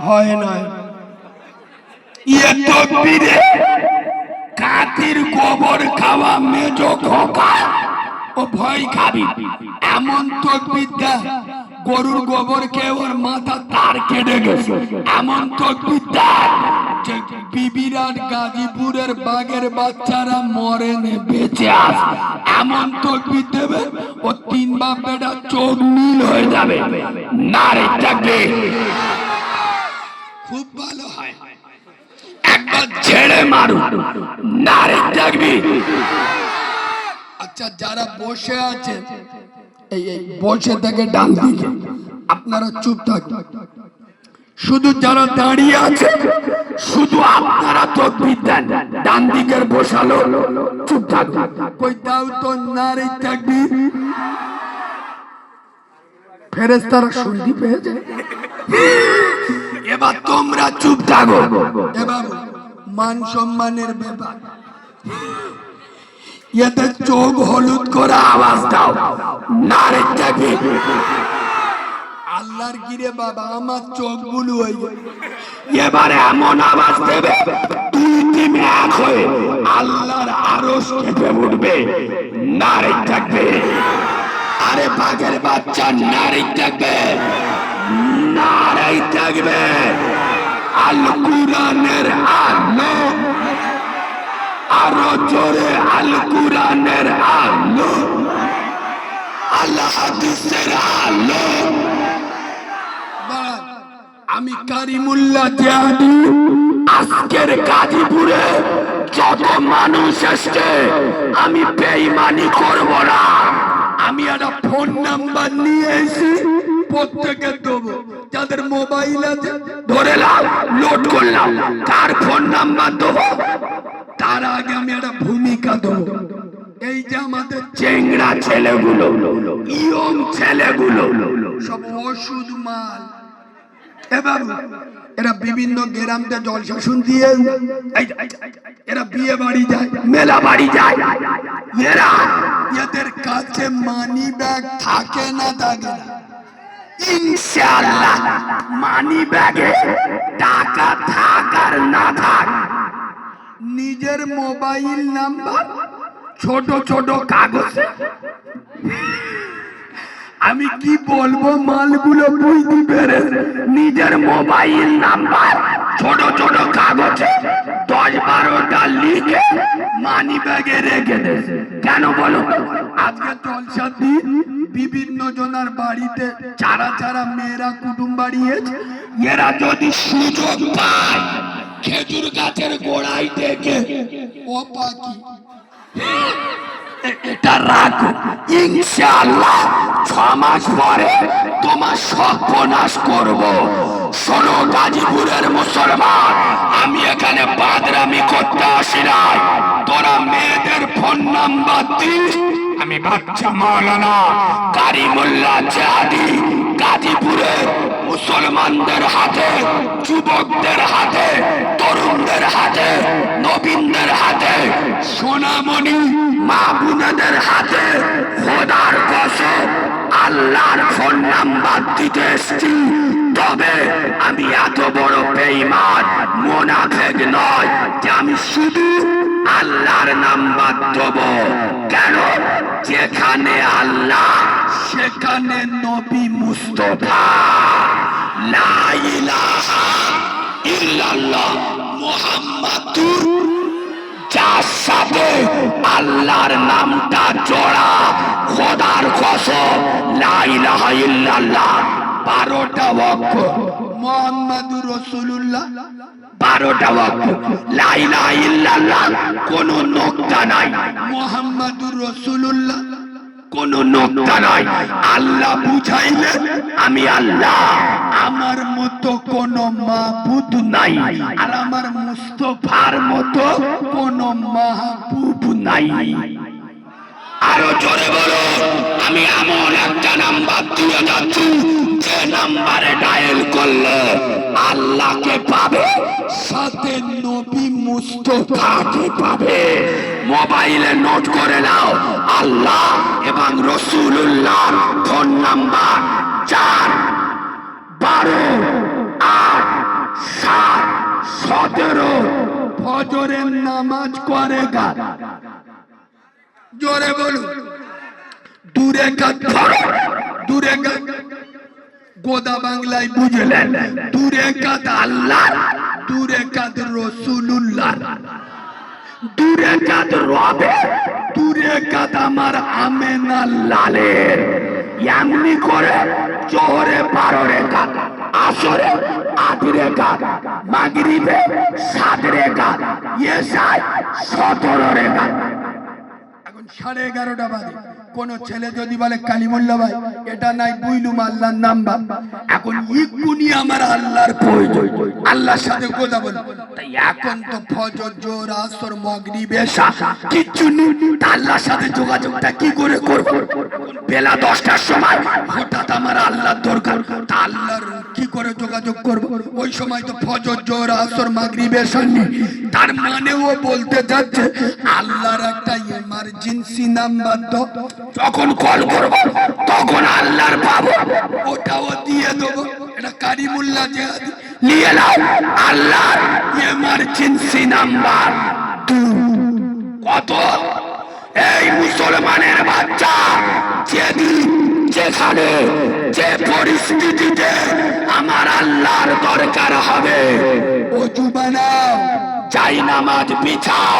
হয় নয় ইয়ে তকবীরে কাতির গোবর খাওয়া মেজো খোকা ও ভয় খাবি এমন তকবীর দেয় গরুর গোবর খেয়ে ওর মাথা তার কেটে গেছে এমন তকবীর দেয় যে বিবিরাট গাজীপুরের বাঘের বাচ্চারা মরেনে বেঁচে আছে এমন তকবীর দেবে ও তিন বাপ বেটা চোখ নীল হয়ে যাবে নারে তাকবীর খুব ভালো হয় একবার ছেড়ে মারু নারে তাকবীর আচ্ছা যারা বসে আছেন এই বসে থেকে ডান দিকে আপনারা চুপ থাকুন শুধু যারা দাঁড়িয়ে আছে শুধু আপনারা তাকবীর দেন ডান দিকের বসালো চুপ থাকুন কই দাও তো নারে তাকবীর ফেরেশতারা শুনতে পেয়েছে এবার তোমরা চুপ থাকো এবার মান সম্মানের ব্যাপার এতে চোখ হলুদ করে আওয়াজ দাও নারে তাকবীর আল্লাহর গিরে বাবা আমার চোখ বুলু হয়ে যায় এবার এমন আওয়াজ দেবে দুই তিন এক হয়ে আল্লাহর আরশ কেঁপে উঠবে নারে তাকবীর আরে বাঘের বাচ্চা নারে তাকবীর নারে তাকবীর আল কুরআনের আলো আরো জোরে আল কুরআনের আলো আল্লাহ হাদিসের আলো আমি কারিমুল্লাহ জিয়াদি আজকের গাজীপুরে যত মানুষ এসছে আমি বেঈমানি করব না আমি একটা ফোন নাম্বার নিয়ে এসেছি প্রত্যেকে দেবো যাদের মোবাইল আছে ধরে নাও লোড করলাম তার ফোন নাম্বার দেবো তার আগে আমি একটা ভূমিকা দেবো এই যে আমাদের চেংড়া ছেলেগুলো ইয়ং ছেলেগুলো সব ওষুধ মাল এবার এরা বিভিন্ন গ্রামে জলসা শুনতে এরা বিয়ে বাড়ি যায় মেলা বাড়ি যায় এরা এদের কাছে মানি ব্যাগ থাকে না থাকে না ইনশাআল্লাহ মানি ব্যাগে টাকা থাক আর না থাক নিজের মোবাইল নাম্বার ছোট ছোট কাগজে আমি কি বলবো মালগুলো বুঝতে পেরে নিজের মোবাইল নাম্বার ছোট ছোট কাগজে 10-12টা লিখে মানি ব্যাগে রেখে দে কেন বলো আজকে জলসা দিন বিভিন্ন জনের বাড়িতে চারা চারা মেয়েরা কুটুম বাড়িয়েছে এরা যদি সুযোগ পায় খেজুর গাছের গোড়ায় ডেকে ও পাখি এটা রাখো ইনশাআল্লাহ 6 মাস পরে তোমার সর্বনাশ করব শোনো গাজীপুরের মুসলমান আমি এখানে বাদরামি করতে আসি নাই তোরা মেয়েদের ফোন নাম্বার দিস আমি বাচ্চা মাওলানা কারিমুল্লাহ জিয়াদি গাজীপুরের মুসলমানদের হাতে যুবকদের হাতে তরুণদের হাতে নবীনদের হাতে সোনামণি মা বোনদের হাতে খোদার কসম আল্লাহর ফোন নাম্বার দিতে এসেছি তবে আমি এত বড় বেঈমান মুনাফিক নয় যে আমি শুধু আল্লাহর নাম্বার দেব কেন যেখানে আল্লাহ সেখানে নবী মুস্তাফা লা ইলাহা ইল্লাল্লাহ মুহাম্মাদুর যার সাথে আল্লাহর নামটা জড়া খোদার কসম লা ইলাহা ইল্লাল্লাহ 12টা অক্ষর মুহাম্মাদুর রাসূলুল্লাহ 12টা অক্ষর লা ইলাহা ইল্লাল্লাহ কোনো নোক্তা নাই মুহাম্মাদুর রাসূলুল্লাহ কোনো নোক্তা নাই আল্লাহ বুঝাইলে আমি আল্লাহ আমার মতো কোনো মাবুদ নাই আর আমার মুস্তাফার মতো কোনো মাহবুব নাই আরো জোরে বলো আমি এমন একটা নাম্বার দিয়ে যাচ্ছি যে নাম্বারে ডায়াল করলে আল্লাহকে পাবে সাথে নবী মুস্তাফাকে পাবে মোবাইলে নোট করে নাও আল্লাহ এবং রাসূলুল্লাহ ফোন নাম্বার 4 12 8 নামাজ করে কাজ, জোরে বলুন, দূরে কাজ ধরো, দূরে কাজ গোদা বাংলায় বুঝলেন, দূরে কাজ আল্লাহ, দূরে কাজ রসুলুল্লাহ, দূরে কাজ রবে, দূরে কাজ আমার আমেনা লালের। এমনি করে জোহরে 12 রেখাত, আসরে 8 রেখাত, মাগরিবে 7 রেখাত, এশায় 17 রেখাত। এখন 11:30 বাজে। কোন ছেলে যদি বলে কালিমুল্লাহ ভাই এটা নাই বুইলুম আল্লাহর নাম্বার, এখন ইকুনি আমার আল্লাহর প্রয়োজন, আল্লাহর সাথে কথা বল। তাই এখন তো ফজর, জোহর, আসর, মাগরিব, এশা কিচ্ছু নেই, আল্লাহর সাথে যোগাযোগটা কি করে করব? বেলা 10টার সময় হঠাৎ আমার আল্লাহর দরকার, তা আল্লাহর কি করে যোগাযোগ করব? ওই সময় তো ফজর, জোহর, আসর, মাগরিব, এশা নেই। তার মানে ও বলতে যাচ্ছে আল্লাহর একটা এমার্জেন্সি নাম্বার তো, যখন কল করব তখন আল্লাহর পাবো, ওটাও দিয়ে দেবো। এটা কারিমুল্লাহ জিহাদ নিয়ে নাও, আল্লাহর এমার্জেন্সি নাম্বার। কত? এই মুসলমানের বাচ্চা, যেদিন যেখানে যে পরিস্থিতিতে আমার আল্লাহর দরকার হবে, ওযু বানাও, যাই নামাজ বিছাও,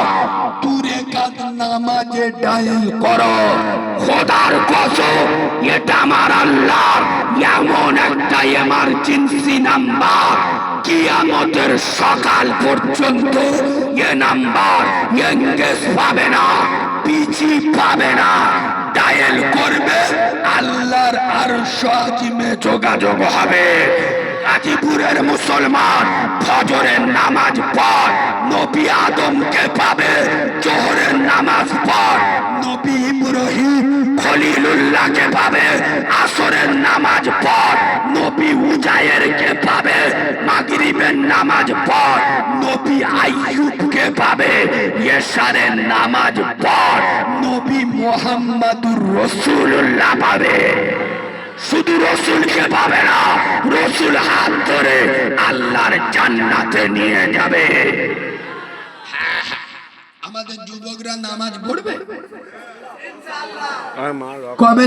দূরে কাজ নামাজে ডায়াল করো। খোদার কসম, এটা আমার আল্লাহর এমন একটা এমার্জেন্সি নাম্বার, কিয়ামতের সকাল পর্যন্ত এ নাম্বার এঙ্গেজ পাবে না, পিছি পাবে না। ডায়াল করবে, আল্লাহর আরশ আজিমে যোগাযোগ হবে। গাজীপুরের মুসলমান ফজরের নামাজ পড়, নবী আদমকে পাবে। জোহরের নামাজ পড়, নবী ইব্রাহিম খলিলুল্লাহকে পাবে। আসরের নামাজ পড়, নবী উজায়েরকে পাবে। মাগরিবের নামাজ পড়, নবী আইয়ুবকে পাবে। এশারের নামাজ পড়, নবী মুহাম্মাদুর রাসূলুল্লাহ পাবে। শুধু রসুলকে পাবে না, রসুল হাত ধরে আল্লাহর জান্নাতে নিয়ে যাবে। আমাদের যুবকরা নামাজ পড়বে কবে?